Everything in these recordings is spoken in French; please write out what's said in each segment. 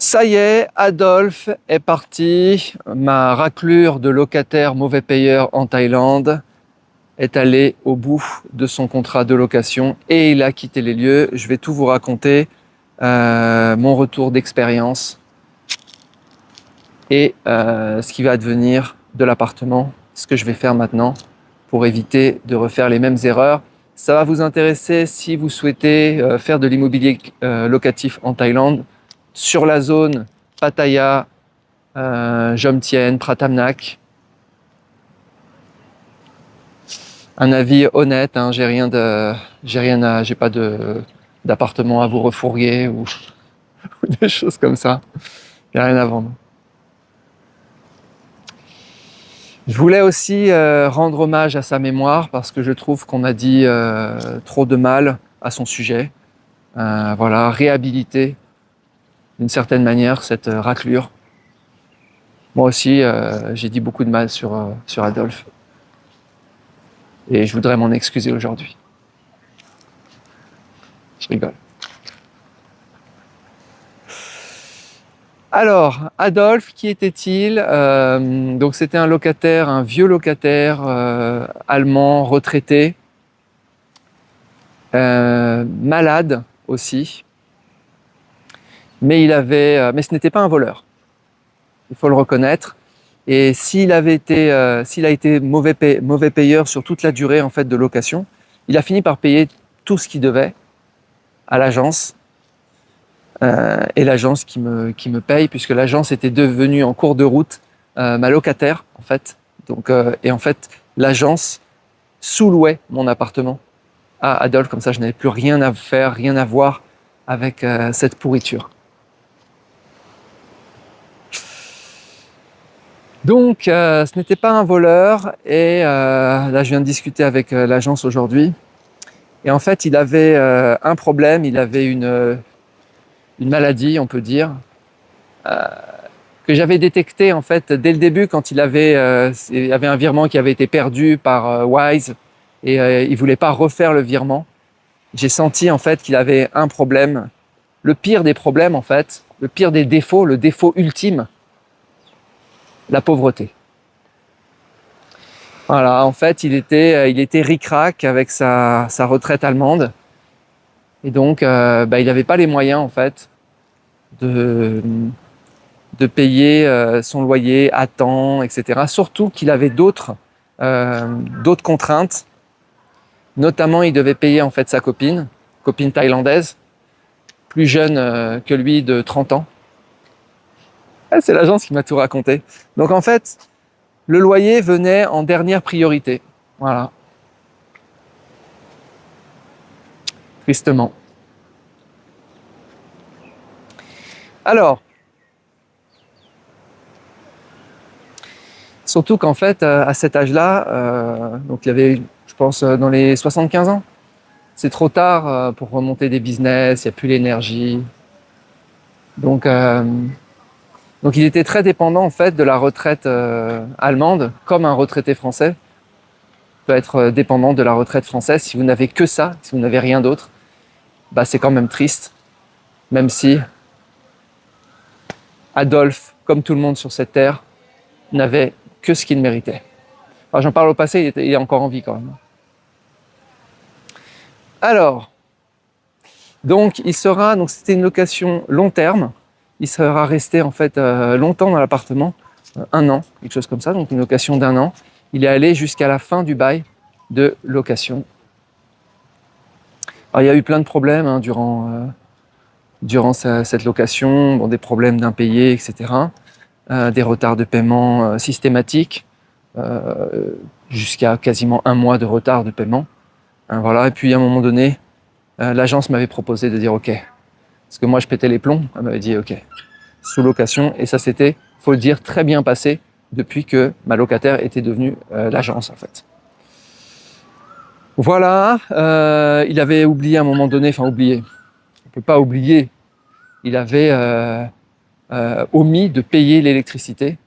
Ça y est, Adolphe est parti. Ma raclure de locataire mauvais payeur en Thaïlande est allée au bout de son contrat de location et il a quitté les lieux. Je vais tout vous raconter, mon retour d'expérience et ce qui va advenir de l'appartement, ce que je vais faire maintenant pour éviter de refaire les mêmes erreurs. Ça va vous intéresser si vous souhaitez faire de l'immobilier locatif en Thaïlande, sur la zone Pattaya, Jomtien, Pratamnak. Un avis honnête, hein, j'ai pas d'appartement à vous refourguer ou des choses comme ça. J'ai rien à vendre. Je voulais aussi rendre hommage à sa mémoire parce que je trouve qu'on a dit trop de mal à son sujet. Voilà, réhabiliter d'une certaine manière cette raclure. Moi aussi, j'ai dit beaucoup de mal sur Adolphe. Et je voudrais m'en excuser aujourd'hui. Je rigole. Alors, Adolphe, qui était-il? Donc c'était un vieux locataire allemand, retraité, malade aussi. Mais ce n'était pas un voleur. Il faut le reconnaître. Et s'il a été mauvais payeur sur toute la durée en fait de location, il a fini par payer tout ce qu'il devait à l'agence. Et l'agence qui me paye, puisque l'agence était devenue en cours de route ma locataire en fait. Donc, et en fait, l'agence sous-louait mon appartement à Adolphe, comme ça je n'avais plus rien à faire, rien à voir avec cette pourriture. Donc, ce n'était pas un voleur, et là je viens de discuter avec l'agence aujourd'hui, et en fait il avait un problème, il avait une maladie, on peut dire, que j'avais détecté en fait dès le début quand il y avait un virement qui avait été perdu par Wise, et il voulait pas refaire le virement. J'ai senti en fait qu'il avait un problème, le pire des problèmes en fait, le pire des défauts, le défaut ultime, la pauvreté. Voilà, en fait, il était ric-rac avec sa retraite allemande, et donc il n'avait pas les moyens en fait de payer son loyer à temps, etc. Surtout qu'il avait d'autres contraintes. Notamment, il devait payer en fait sa copine thaïlandaise, plus jeune que lui de 30 ans. C'est l'agence qui m'a tout raconté. Donc en fait, le loyer venait en dernière priorité. Voilà. Tristement. Alors, surtout qu'en fait, à cet âge-là, donc il avait, je pense, dans les 75 ans, c'est trop tard pour remonter des business, il n'y a plus l'énergie. Donc il était très dépendant en fait de la retraite allemande, comme un retraité français peut être dépendant de la retraite française. Si vous n'avez que ça, si vous n'avez rien d'autre, c'est quand même triste, même si Adolphe, comme tout le monde sur cette terre, n'avait que ce qu'il méritait. Alors, j'en parle au passé, il est encore en vie quand même. Alors, donc c'était une location long terme. Il sera resté en fait longtemps dans l'appartement, 1 an, quelque chose comme ça, donc une location d'1 an. Il est allé jusqu'à la fin du bail de location. Alors, il y a eu plein de problèmes hein, durant cette location, bon, des problèmes d'impayés, etc. Des retards de paiement systématiques, jusqu'à quasiment 1 mois de retard de paiement. Voilà. Et puis à un moment donné, l'agence m'avait proposé de dire OK. Parce que moi je pétais les plombs, elle m'avait dit OK. Sous location, et ça s'était, faut le dire, très bien passé depuis que ma locataire était devenue l'agence en fait. Voilà, il avait oublié à un moment donné, on ne peut pas oublier, il avait omis de payer l'électricité,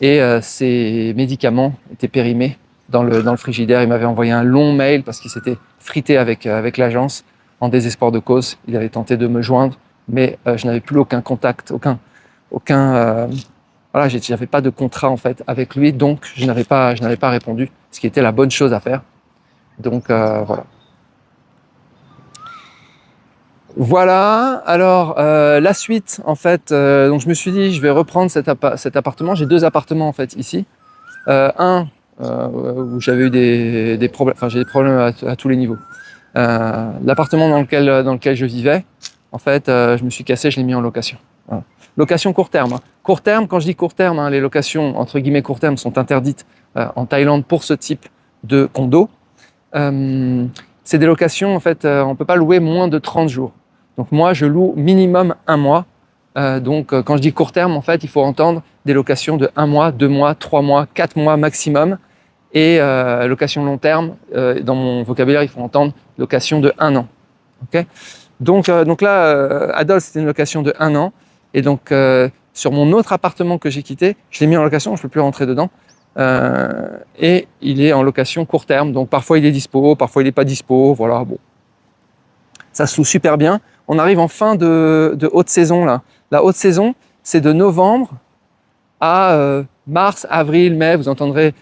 et ses médicaments étaient périmés dans le frigidaire. Il m'avait envoyé un long mail parce qu'il s'était frité avec l'agence en désespoir de cause. Il avait tenté de me joindre mais je n'avais plus aucun contact, voilà, j'avais pas de contrat en fait avec lui, donc je n'avais pas répondu, ce qui était la bonne chose à faire. Donc voilà. Voilà, alors la suite en fait, donc je me suis dit je vais reprendre cet appartement. J'ai 2 appartements en fait ici. Un où j'avais eu des problèmes, enfin j'ai des problèmes à tous les niveaux. L'appartement dans lequel je vivais, en fait, je me suis cassé, je l'ai mis en location. Voilà. Location court terme. Hein. Court terme, quand je dis court terme, hein, les locations entre guillemets court terme sont interdites en Thaïlande pour ce type de condo. C'est des locations, en fait, on ne peut pas louer moins de 30 jours. Donc moi, je loue minimum 1 mois. Quand je dis court terme, en fait, il faut entendre des locations de 1 mois, 2 mois, 3 mois, 4 mois maximum. Et location long terme, dans mon vocabulaire, il faut entendre location de 1 an. Okay, donc là, Adolphe, c'était une location de 1 an. Et donc, sur mon autre appartement que j'ai quitté, je l'ai mis en location, je ne peux plus rentrer dedans. Et il est en location court terme. Donc, parfois, il est dispo, parfois, il n'est pas dispo. Voilà, bon. Ça se loue super bien. On arrive en fin de haute saison, là. La haute saison, c'est de novembre à mars, avril, mai. Vous entendrez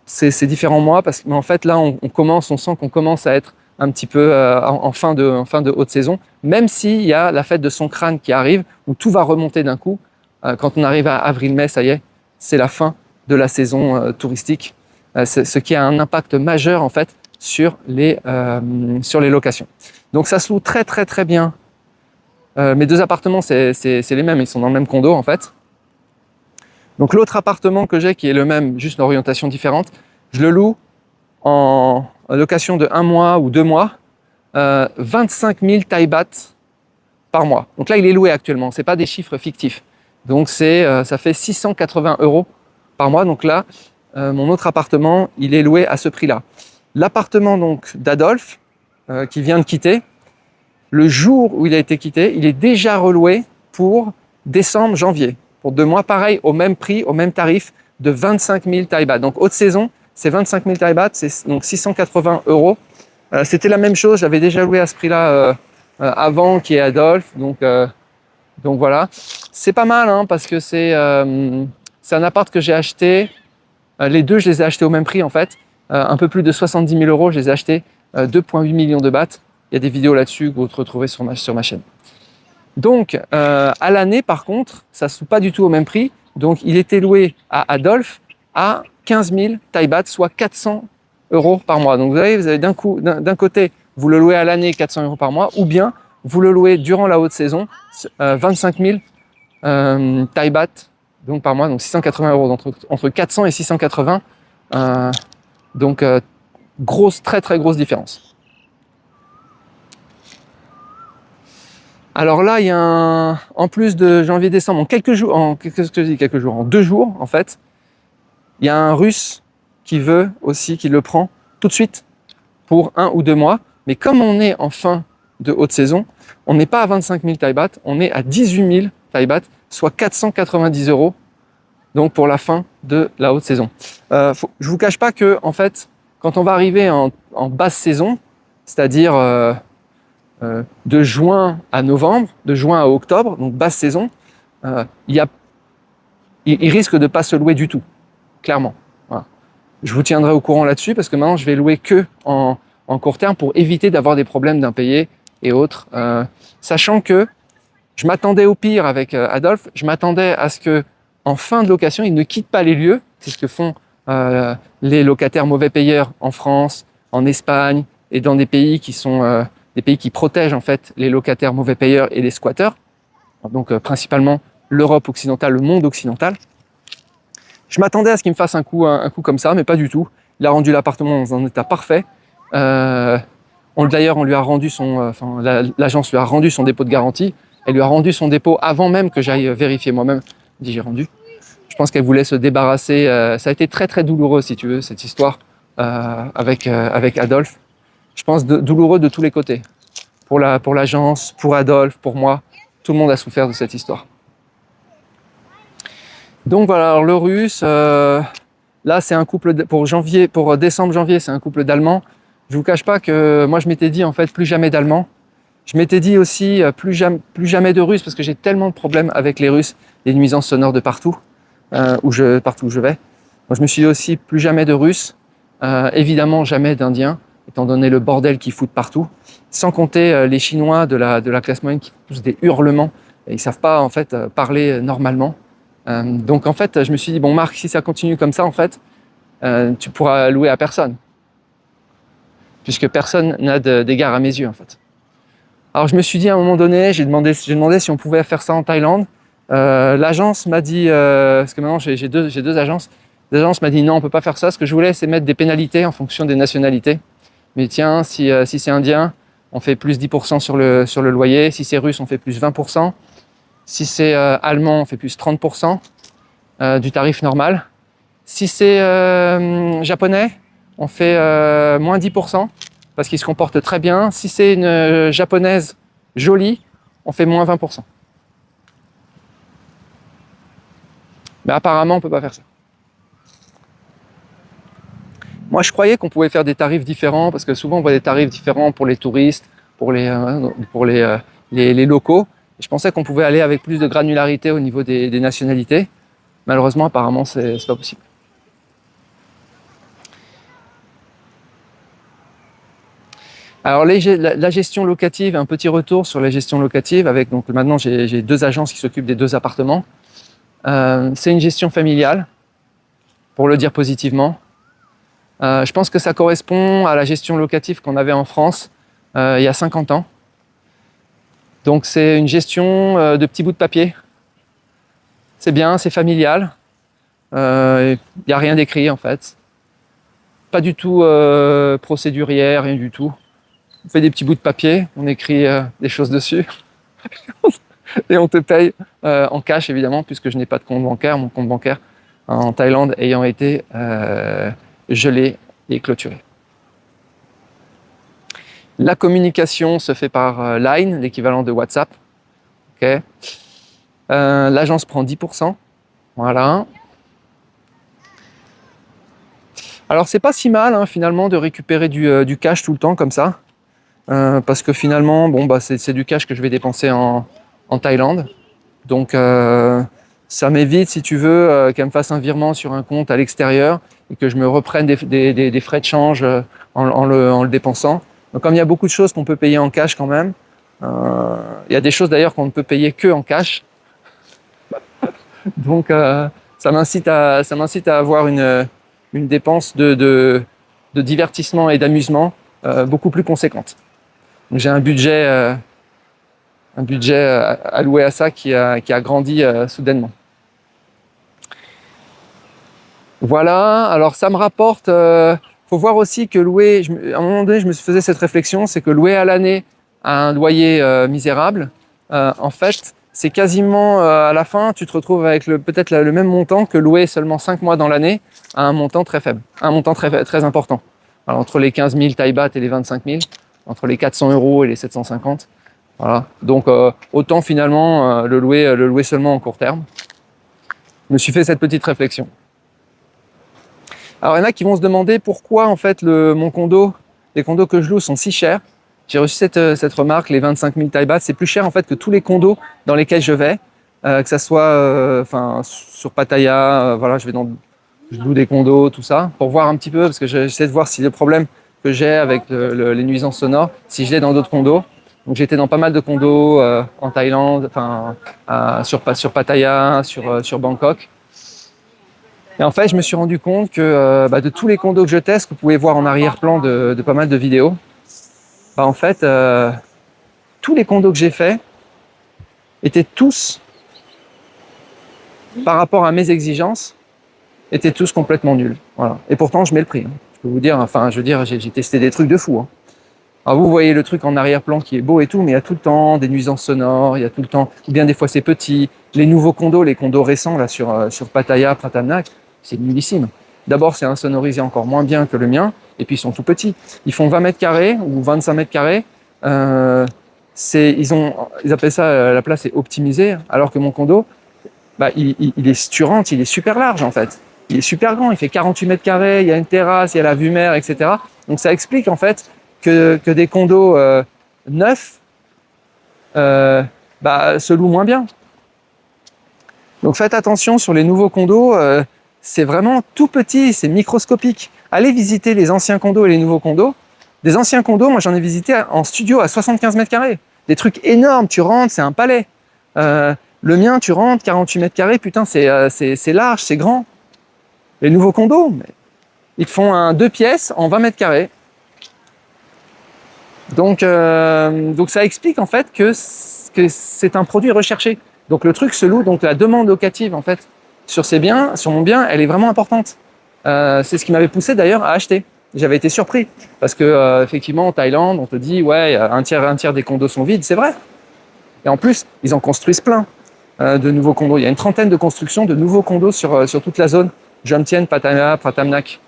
ces différents mois, parce que en fait, là, on sent qu'on commence à être un petit peu en fin de haute saison, même s'il y a la fête de Songkran qui arrive, où tout va remonter d'un coup. Quand on arrive à avril-mai, ça y est, c'est la fin de la saison touristique, ce qui a un impact majeur en fait sur les locations. Donc ça se loue très très très bien. Mes 2 appartements, c'est les mêmes, ils sont dans le même condo en fait. Donc l'autre appartement que j'ai, qui est le même, juste une orientation différente, je le loue en location de 1 mois ou 2 mois, 25 000 Thai bahts par mois. Donc là, il est loué actuellement, ce n'est pas des chiffres fictifs. Donc ça fait 680 € par mois. Donc là, mon autre appartement, il est loué à ce prix-là. L'appartement donc d'Adolphe, qui vient de quitter, le jour où il a été quitté, il est déjà reloué pour décembre, janvier. Pour 2 mois, pareil, au même prix, au même tarif de 25 000 Thai bahts. Donc haute saison, c'est 25 000 Thai bahts, c'est donc 680 €. C'était la même chose, j'avais déjà loué à ce prix-là avant, qui est Adolphe. Donc voilà, c'est pas mal hein, parce que c'est un appart que j'ai acheté. Les 2, je les ai achetés au même prix en fait. Un peu plus de 70 000 €, je les ai achetés 2,8 millions de bahts. Il y a des vidéos là-dessus que vous retrouvez sur ma chaîne. Donc, à l'année, par contre, ça ne se loue pas du tout au même prix. Donc, il était loué à Adolphe à 15 000 Thai bahts, soit 400 € par mois. Donc, vous avez d'un côté, vous le louez à l'année 400 € par mois, ou bien vous le louez durant la haute saison, 25 000 Thai bahts donc par mois, donc 680 €, entre 400 et 680. Très très grosse différence. Alors là, il y a en plus de janvier-décembre, en 2 jours en fait, il y a un Russe qui le prend tout de suite pour 1 ou 2 mois. Mais comme on est en fin de haute saison, on n'est pas à 25 000 Thai bahts, on est à 18 000 Thai bahts, soit 490 €, donc pour la fin de la haute saison. Je vous cache pas que en fait, quand on va arriver en basse saison, c'est-à-dire de juin à novembre, de juin à octobre, donc basse saison, il risque de ne pas se louer du tout, clairement. Voilà. Je vous tiendrai au courant là-dessus parce que maintenant je vais louer que en court terme pour éviter d'avoir des problèmes d'impayés et autres. Sachant que je m'attendais au pire avec Adolphe, je m'attendais à ce que en fin de location, il ne quitte pas les lieux. C'est ce que font les locataires mauvais payeurs en France, en Espagne et dans des pays qui sont des pays qui protègent en fait les locataires mauvais payeurs et les squatteurs. Donc principalement l'Europe occidentale, le monde occidental. Je m'attendais à ce qu'il me fasse un coup comme ça, mais pas du tout. Il a rendu l'appartement dans un état parfait. D'ailleurs, on lui a rendu l'agence lui a rendu son dépôt de garantie. Elle lui a rendu son dépôt avant même que j'aille vérifier moi-même. Dit j'ai rendu. Je pense qu'elle voulait se débarrasser. Ça a été très très douloureux, si tu veux, cette histoire avec Adolphe. Je pense douloureux de tous les côtés. Pour l'agence, pour Adolphe, pour moi, tout le monde a souffert de cette histoire. Donc voilà, alors le Russe, là c'est un couple pour décembre-janvier, c'est un couple d'Allemands. Je vous cache pas que moi je m'étais dit en fait plus jamais d'Allemands. Je m'étais dit aussi plus jamais de Russes parce que j'ai tellement de problèmes avec les Russes, les nuisances sonores de partout, partout où je vais. Donc je me suis dit aussi plus jamais de Russes, évidemment jamais d'Indiens, étant donné le bordel qu'ils foutent partout. Sans compter les Chinois de la classe moyenne qui poussent des hurlements et ils savent pas en fait parler normalement. Donc en fait je me suis dit bon Marc, si ça continue comme ça en fait, tu pourras louer à personne, puisque personne n'a d'égard à mes yeux en fait. Alors je me suis dit à un moment donné, j'ai demandé si on pouvait faire ça en Thaïlande. L'agence m'a dit, parce que maintenant j'ai deux agences, l'agence m'a dit non, on peut pas faire ça. Ce que je voulais, c'est mettre des pénalités en fonction des nationalités. Mais tiens, si c'est indien, on fait plus 10% sur le loyer. Si c'est russe, on fait plus 20%. Si c'est allemand, on fait plus 30% du tarif normal. Si c'est japonais, on fait moins 10%. Parce qu'ils se comportent très bien. Si c'est une japonaise jolie, on fait moins 20%. Mais apparemment, on ne peut pas faire ça. Moi, je croyais qu'on pouvait faire des tarifs différents, parce que souvent, on voit des tarifs différents pour les touristes, pour les locaux. Et je pensais qu'on pouvait aller avec plus de granularité au niveau des nationalités. Malheureusement, apparemment, c'est pas possible. Alors la gestion locative, un petit retour sur la gestion locative avec donc maintenant j'ai deux agences qui s'occupent des deux appartements. C'est une gestion familiale, pour le dire positivement. Je pense que ça correspond à la gestion locative qu'on avait en France il y a 50 ans. Donc c'est une gestion de petits bouts de papier. C'est bien, c'est familial. Il n'y a rien d'écrit en fait. Pas du tout procédurière, rien du tout. On fait des petits bouts de papier, on écrit des choses dessus et on te paye en cash évidemment puisque je n'ai pas de compte bancaire, mon compte bancaire en Thaïlande ayant été gelé et clôturé. La communication se fait par Line, l'équivalent de WhatsApp. Okay. L'agence prend 10%. Voilà. Alors c'est pas si mal hein, finalement de récupérer du cash tout le temps comme ça. Parce que finalement, bon, bah, c'est du cash que je vais dépenser en Thaïlande. Donc, ça m'évite, si tu veux, qu'elle me fasse un virement sur un compte à l'extérieur et que je me reprenne des frais de change en le dépensant. Donc, comme il y a beaucoup de choses qu'on peut payer en cash quand même, il y a des choses d'ailleurs qu'on ne peut payer que en cash. Donc, ça m'incite à avoir une dépense de divertissement et d'amusement beaucoup plus conséquente. Donc j'ai un budget alloué à ça qui a grandi soudainement. Voilà, alors ça me rapporte, faut voir aussi que louer, à un moment donné je me faisais cette réflexion, c'est que louer à l'année à un loyer misérable, en fait c'est quasiment à la fin tu te retrouves avec peut-être le même montant que louer seulement 5 mois dans l'année à un montant très faible, un montant très important. Alors, entre les 15 000 Thaï baht et les 25 000, entre les 400 € et les 750. Voilà. Donc, autant finalement le louer seulement en court terme. Je me suis fait cette petite réflexion. Alors, il y en a qui vont se demander pourquoi en fait les condos que je loue sont si chers. J'ai reçu cette remarque, les 25 000 Thaï baht, c'est plus cher en fait que tous les condos dans lesquels je vais, que ça soit sur Pattaya, voilà, je loue des condos, tout ça, pour voir un petit peu, parce que j'essaie de voir si le problème que j'ai avec les nuisances sonores, si je l'ai dans d'autres condos. Donc j'étais dans pas mal de condos en Thaïlande, sur Pattaya, sur Bangkok. Et en fait, je me suis rendu compte que de tous les condos que je teste, que vous pouvez voir en arrière-plan de pas mal de vidéos, en fait, tous les condos que j'ai faits étaient tous, par rapport à mes exigences, étaient tous complètement nuls. Voilà. Et pourtant, je mets le prix. Hein. Je peux vous dire, j'ai testé des trucs de fou. Hein. Alors vous voyez le truc en arrière-plan qui est beau et tout, mais il y a tout le temps des nuisances sonores, il y a tout le temps, ou bien des fois c'est petit. Les nouveaux condos, les condos récents là sur Pattaya, Pratamnak, c'est nullissime. D'abord, c'est insonorisé encore moins bien que le mien, et puis ils sont tout petits. Ils font 20 mètres carrés ou 25 mètres carrés. Ils appellent ça, la place est optimisée, alors que mon condo, il est sturante, il est super large en fait. Il est super grand, il fait 48 mètres carrés, il y a une terrasse, il y a la vue mer, etc. Donc ça explique en fait que des condos neufs se louent moins bien. Donc faites attention sur les nouveaux condos, c'est vraiment tout petit, c'est microscopique. Allez visiter les anciens condos et les nouveaux condos. Des anciens condos, moi j'en ai visité en studio à 75 mètres carrés. Des trucs énormes, tu rentres, c'est un palais. Le mien, tu rentres, 48 mètres carrés, putain, c'est large, c'est grand. Les nouveaux condos, ils te font un 2 pièces en 20 mètres carrés. Donc ça explique en fait que c'est un produit recherché. Donc le truc se loue, donc la demande locative en fait sur ces biens, sur mon bien, elle est vraiment importante. C'est ce qui m'avait poussé d'ailleurs à acheter. J'avais été surpris parce que effectivement en Thaïlande, on te dit ouais un tiers des condos sont vides, c'est vrai. Et en plus ils en construisent plein de nouveaux condos. Il y a une trentaine de constructions de nouveaux condos sur toute la zone, Jomtien, Pattaya, Pratamnak.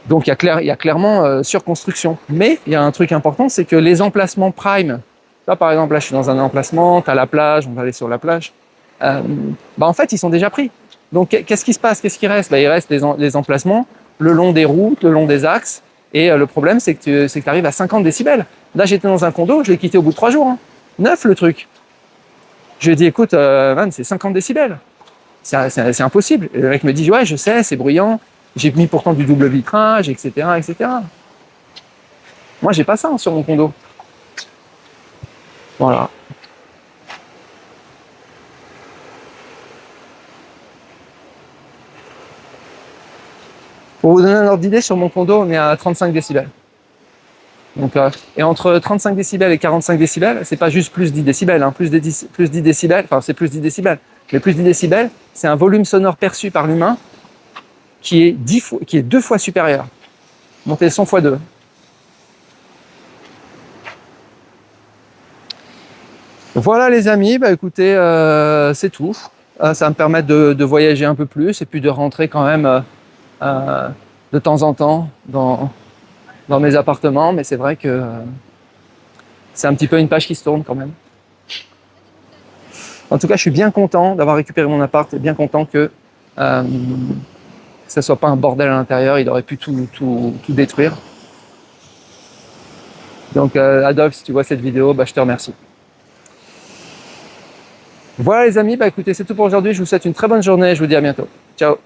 Donc il y a clairement surconstruction. Mais il y a un truc important, c'est que les emplacements prime, là par exemple là je suis dans un emplacement, tu as la plage, on va aller sur la plage, en fait ils sont déjà pris. Donc qu'est-ce qui se passe, qu'est-ce qui reste? Il reste les emplacements le long des routes, le long des axes, et le problème c'est que tu arrives à 50 décibels. Là j'étais dans un condo, je l'ai quitté au bout de 3 jours, 9 le truc. Je lui ai dit écoute man, c'est 50 décibels, c'est impossible. Et le mec me dit ouais je sais, c'est bruyant. J'ai mis pourtant du double vitrage, etc., etc. Moi, j'ai pas ça sur mon condo. Voilà. Pour vous donner un ordre d'idée, sur mon condo, on est à 35 décibels. Donc, et entre 35 décibels et 45 décibels, c'est pas juste plus 10 décibels. Plus 10 décibels, enfin c'est plus 10 décibels. Mais plus 10 décibels, c'est un volume sonore perçu par l'humain qui est 2 fois supérieur. Montez le son x 2. Voilà les amis, écoutez, c'est tout. Ça va me permettre de voyager un peu plus et puis de rentrer quand même de temps en temps dans mes appartements. Mais c'est vrai que c'est un petit peu une page qui se tourne quand même. En tout cas, je suis bien content d'avoir récupéré mon appart et bien content que ça soit pas un bordel à l'intérieur. Il aurait pu tout détruire. Donc Adolphe, si tu vois cette vidéo, je te remercie. Voilà les amis, écoutez, c'est tout pour aujourd'hui. Je vous souhaite une très bonne journée et je vous dis à bientôt. Ciao.